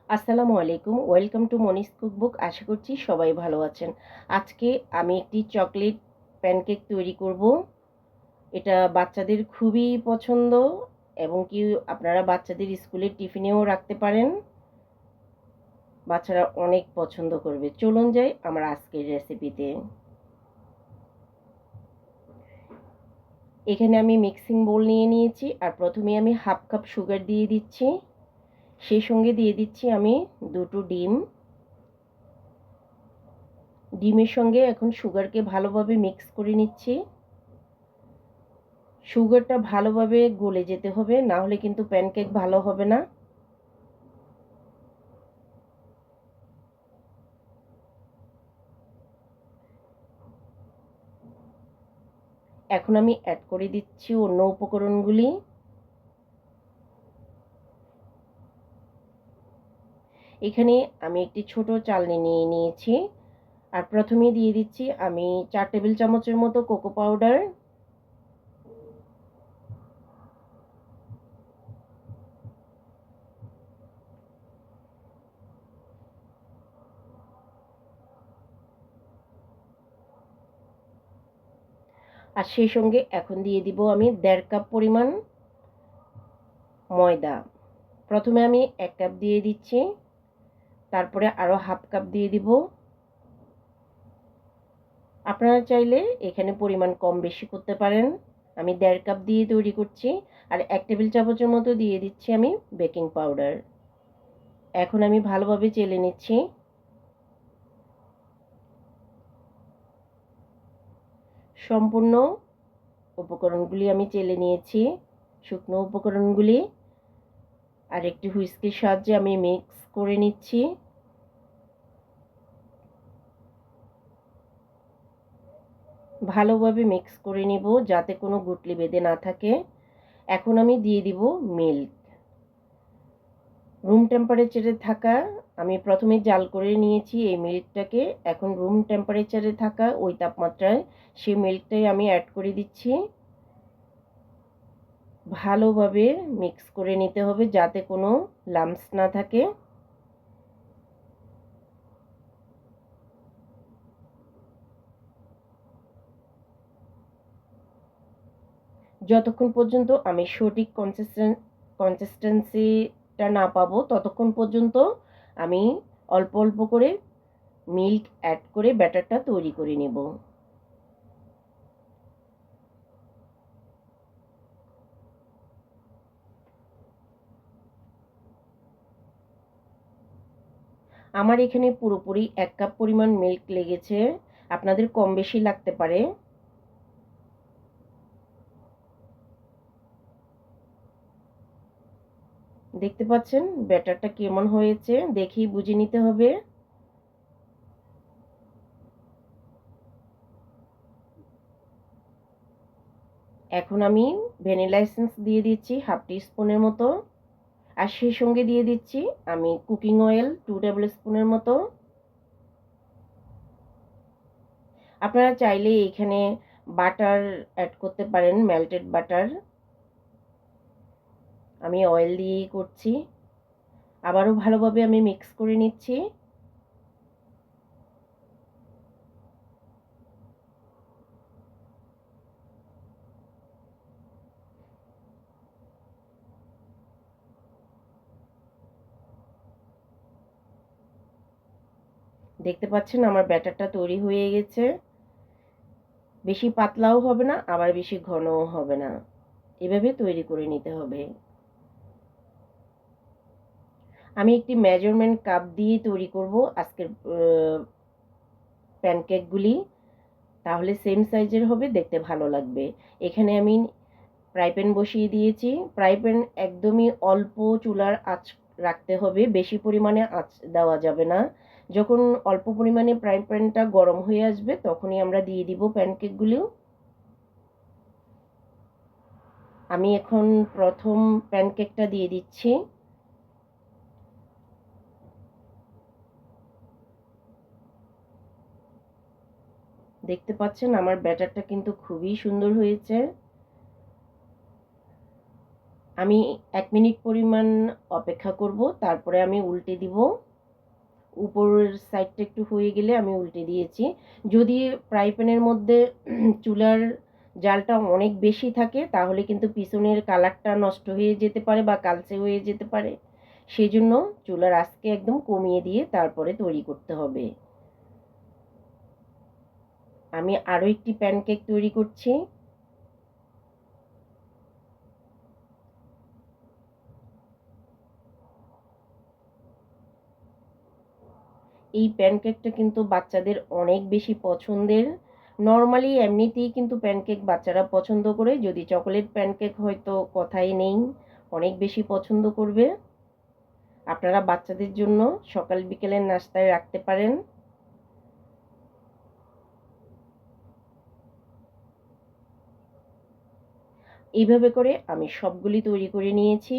আসসালামু আলাইকুম, welcome to Moni's cookbook. আশা করছি সবাই ভালো আছেন। আজকে আমি একটি চকলেট প্যানকেক তৈরি করব। এটা বাচ্চাদের খুবই পছন্দ এবং কি আপনারা বাচ্চাদের স্কুলের টিফিনেও রাখতে পারেন। বাচ্চারা অনেক পছন্দ করবে। চলুন যাই আমার আজকের রেসিপিতে। এখানে আমি মিক্সিং বোল নিয়ে নিয়েছি আর প্রথমে আমি হাফ কাপ সুগার দিয়ে দিচ্ছি। সেই সঙ্গে দিয়ে দিচ্ছি আমি দুটো ডিম। ডিমের সঙ্গে এখন সুগারকে ভালোভাবে মিক্স করে নিচ্ছি। সুগারটা ভালোভাবে গলে যেতে হবে, না হলে কিন্তু প্যানকেক ভালো হবে না। এখন আমি অ্যাড করে দিচ্ছি অন্য উপকরণগুলি। এখানে আমি একটি ছোট চালনি নিয়ে নিয়েছি আর প্রথমে দিয়ে দিচ্ছি আমি 4 টেবিল চামচের মতো কোকো পাউডার। আর সেই সঙ্গে এখন দিয়ে দিব আমি 1.5 কাপ পরিমাণ ময়দা। প্রথমে আমি 1 কাপ দিয়ে দিচ্ছি, তারপরে আরও হাফ কাপ দিয়ে দিব। আপনারা চাইলে এখানে পরিমাণ কম বেশি করতে পারেন। আমি 1.5 কাপ দিয়ে তৈরি করছি। আর 1 টেবিল চামচের মতো দিয়ে দিচ্ছি আমি বেকিং পাউডার। এখন আমি ভালোভাবে চেলে নিচ্ছি। সম্পূর্ণ উপকরণগুলি আমি চেলে নিয়েছি, শুকনো উপকরণগুলি। আর একটি হুইস্কির সাহায্যে আমি মিক্স করে নিচ্ছি। ভালোভাবে মিক্স করে নিব যাতে কোনো গুটলি বেঁধে না থাকে। এখন আমি দিয়ে দিব মিল্ক। রুম টেম্পারেচারে থাকা, আমি প্রথমে জাল করে নিয়েছি এই মিল্কটাকে। এখন রুম টেম্পারেচারে থাকা ওই তাপমাত্রায় সেই মিল্কটাই আমি অ্যাড করে দিচ্ছি। ভালোভাবে মিক্স করে নিতে হবে যাতে কোনো লাম্পস না থাকে। যতক্ষণ পর্যন্ত আমি সঠিক কনসিস্টেন্সিটা না পাবো ততক্ষণ পর্যন্ত আমি অল্প অল্প করে মিল্ক অ্যাড করে ব্যাটারটা তৈরি করে নেব। আমার এখানে পুরোপুরি 1 কাপ পরিমাণ মিল্ক লেগেছে, আপনাদের কম বেশি লাগতে পারে। দেখতে পাচ্ছেন ব্যাটারটা কেমন হয়েছে, দেখেই বুঝে নিতে হবে। এখন আমি ভ্যানিলা এসেন্স দিয়ে দিচ্ছি হাফ টি স্পুনের মতো। আর সেই সঙ্গে দিয়ে দিচ্ছি আমি কুকিং অয়েল 2 টেবিল স্পুনের মতো। আপনারা চাইলে এখানে বাটার অ্যাড করতে পারেন, মেল্টেড বাটার। আমি অয়েল দিয়েই করছি। আবারও ভালোভাবে আমি মিক্স করে নিচ্ছি। দেখতে পাচ্ছেন আমার ব্যাটারটা তৈরি হয়ে গেছে। বেশি পাতলাও হবে না, আবার বেশি ঘনও হবে না। এভাবে তৈরি করে নিতে হবে। আমি একটি মেজারমেন্ট কাপ দিয়ে তৈরি করব আজকের প্যানকেকগুলি, তাহলে সেম সাইজের হবে, দেখতে ভালো লাগবে। এখানে আমি ফ্রাই প্যান বসিয়ে দিয়েছি। ফ্রাই প্যান একদমই অল্প চুলার আঁচ রাখতে হবে, বেশি পরিমাণে আঁচ দেওয়া যাবে না। যখন অল্প পরিমাণে ফ্রাই প্যানটা গরম হয়ে আসবে তখনই আমরা দিয়ে দিব প্যানকেকগুলো। আমি এখন প্রথম প্যানকেকটা দিয়ে দিচ্ছি। দেখতে পাচ্ছেন আমার ব্যাটারটা কিন্তু খুবই সুন্দর হয়েছে। আমি 1 মিনিট পরিমাণ অপেক্ষা করব, তারপরে আমি উল্টে দিব। উপরের সাইডটা একটু হয়ে গেলে আমি উল্টে দিয়েছি। যদি ফ্রাই প্যানের মধ্যে চুলার জালটা অনেক বেশি থাকে তাহলে কিন্তু পিছনের কালারটা নষ্ট হয়ে যেতে পারে বা কালচে হয়ে যেতে পারে। সেজন্য চুলার আঁচকে একদম কমিয়ে দিয়ে তারপরে তৈরি করতে হবে। আমি আরও একটি প্যানকেক তৈরি করছি। এই প্যানকেকটা কিন্তু বাচ্চাদের অনেক বেশি পছন্দের। নর্মালি এমনিতেই কিন্তু প্যানকেক বাচ্চারা পছন্দ করে, যদি চকোলেট প্যানকেক হয়তো কথাই নেই, অনেক বেশি পছন্দ করবে। আপনারা বাচ্চাদের জন্য সকাল বিকেলের নাস্তায় রাখতে পারেন। এইভাবে করে আমি সবগুলি তৈরি করে নিয়েছি।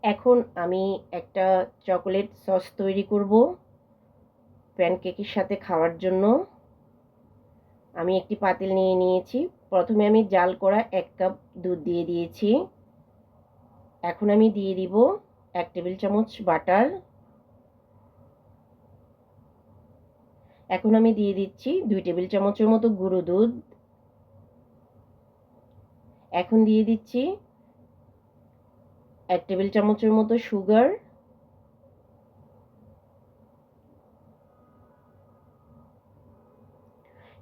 এখন আমি একটা চকোলেট সস তৈরি করব প্যানকেকের সাথে খাওয়ার জন্য। আমি একটি পাতিল নিয়ে নিয়েছি। প্রথমে আমি জাল করা 1 কাপ দুধ দিয়ে দিয়েছি। এখন আমি দিয়ে দিব 1 টেবিল চামচ বাটার। এখন আমি দিয়ে দিচ্ছি 2 টেবিল চামচের মতো গুঁড়ো দুধ। এখন দিয়ে দিচ্ছি 1 টেবিল চামচের মতো সুগার।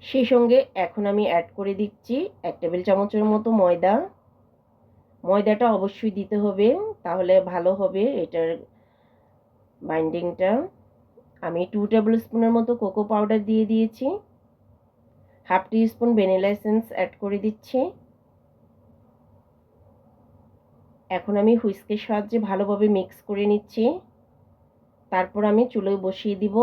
সেই সঙ্গে এখন আমি অ্যাড করে দিচ্ছি 1 টেবিল চামচের মতো ময়দা। ময়দাটা অবশ্যই দিতে হবে, তাহলে ভালো হবে এটার বাইন্ডিংটা। আমি 2 টেবিল স্পুনের মতো কোকো পাউডার দিয়ে দিয়েছি। হাফ টি স্পুন ভ্যানিলা এসেন্স অ্যাড করে দিচ্ছি। এখন আমি হুইস্কের সাহায্যে ভালোভাবে মিক্স করে নিচ্ছি। তারপর আমি চুলোয় বসিয়ে দিব।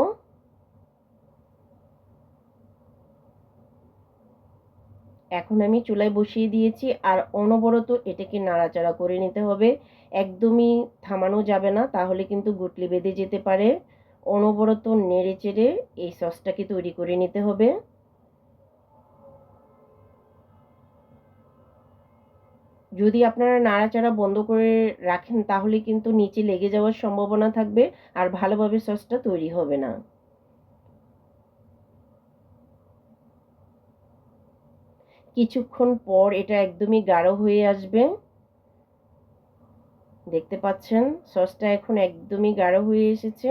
এখন আমি চুলায় বসিয়ে দিয়েছি আর অনবরত এটাকে নাড়াচাড়া করে নিতে হবে। একদমই থামানো যাবে না, তাহলে কিন্তু গুটলি বেঁধে যেতে পারে। অনবরত নেড়ে চেড়ে এই সসটাকে তৈরি করে নিতে হবে। যদি আপনারা নাড়াচাড়া বন্ধ করে রাখেন তাহলে কিন্তু নিচে লেগে যাওয়ার সম্ভাবনা থাকবে আর ভালোভাবে সসটা তৈরি হবে না। কিছুক্ষণ পর এটা একদমই গাঢ় হয়ে আসবে। দেখতে পাচ্ছেন সসটা এখন একদমই গাঢ় হয়ে এসেছে।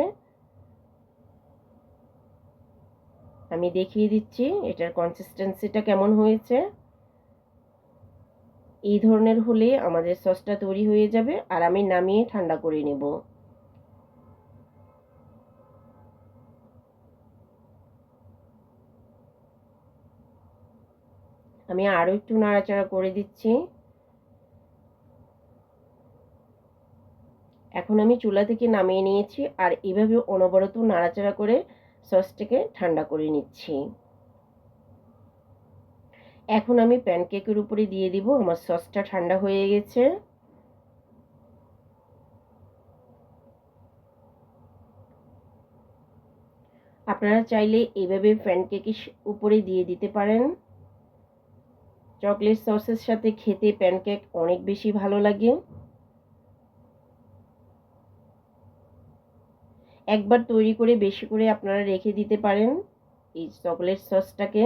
আমি দেখিয়ে দিচ্ছি এটার কনসিস্টেন্সিটা কেমন হয়েছে। এই ধরনের হলে আমাদের সসটা তৈরি হয়ে যাবে আর আমি নামিয়ে ঠান্ডা করে নেব। আমি আরও একটু নাড়াচাড়া করে দিচ্ছি। এখন আমি চুলা থেকে নামিয়ে নিয়েছি আর এভাবে অনবরত নাড়াচাড়া করে সসটাকে ঠান্ডা করে নিচ্ছি। এখন আমি প্যানকেকের উপরে দিয়ে দিব। আমার সসটা ঠান্ডা হয়ে গেছে। আপনারা চাইলে এইভাবে প্যানকেকের উপরে দিয়ে দিতে পারেন। চকলেট সসের সাথে খেতে প্যানকেক অনেক বেশি ভালো লাগে। একবার তৈরি করে বেশি করে আপনারা রেখে দিতে পারেন এই চকলেট সসটাকে।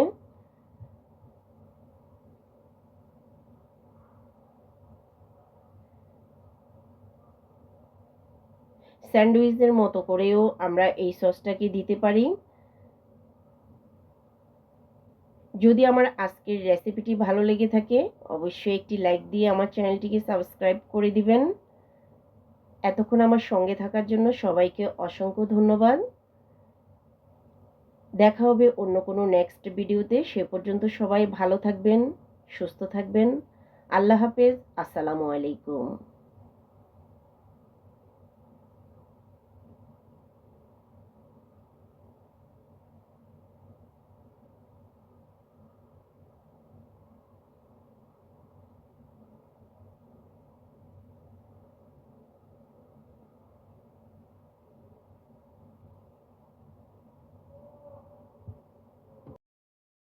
স্যান্ডউইচের মতো করেও আমরা এই সসটাকে দিতে পারি। যদি আমার আজকের রেসিপিটি ভালো লেগে থাকে অবশ্যই একটি লাইক দিয়ে আমার চ্যানেলটিকে সাবস্ক্রাইব করে দিবেন। এতক্ষণ আমার সঙ্গে থাকার জন্য সবাইকে অসংখ্য ধন্যবাদ। দেখা হবে অন্য কোনো নেক্সট ভিডিওতে। সে পর্যন্ত সবাই ভালো থাকবেন, সুস্থ থাকবেন। আল্লাহ হাফেজ। আসসালামু আলাইকুম।